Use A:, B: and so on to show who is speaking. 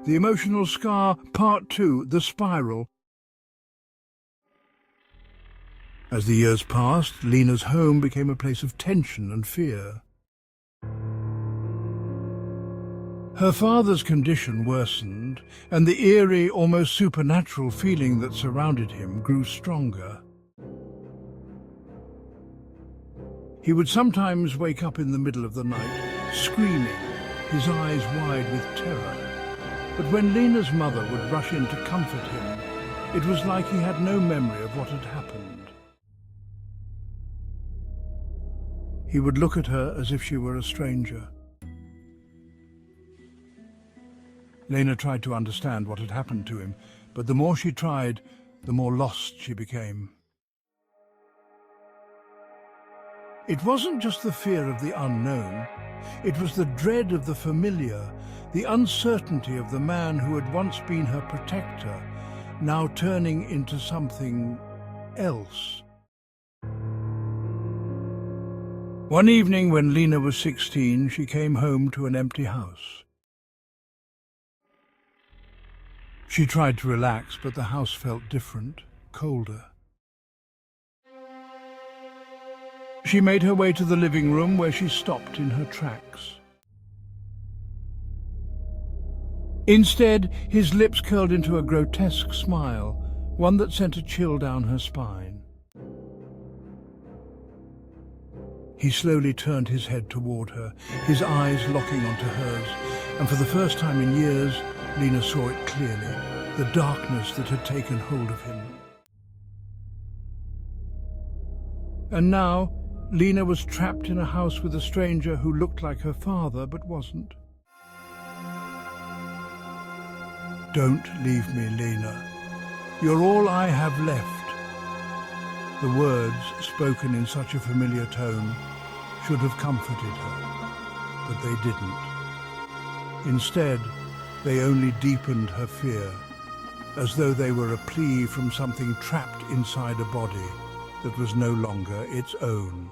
A: The Emotional Scar, Part 2, The Spiral. As the years passed, Lena's home became a place of tension and fear. Her father's condition worsened, and the eerie, almost supernatural feeling that surrounded him grew stronger. He would sometimes wake up in the middle of the night, screaming, his eyes wide with terror. But when Lena's mother would rush in to comfort him, it was like he had no memory of what had happened. He would look at her as if she were a stranger. Lena tried to understand what had happened to him, but the more she tried, the more lost she became. It wasn't just the fear of the unknown. It was the dread of the familiar, the uncertainty of the man who had once been her protector, now turning into something else. One evening when Lena was 16, she came home to an empty house. She tried to relax, but the house felt different, colder. She made her way to the living room, where she stopped in her tracks. Instead, his lips curled into a grotesque smile, one that sent a chill down her spine. He slowly turned his head toward her, his eyes locking onto hers, and for the first time in years, Lena saw it clearly, the darkness that had taken hold of him. And now, Lena was trapped in a house with a stranger who looked like her father but wasn't. "Don't leave me, Lena. You're all I have left." The words, spoken in such a familiar tone, should have comforted her, but they didn't. Instead, they only deepened her fear, as though they were a plea from something trapped inside a body that was no longer its own.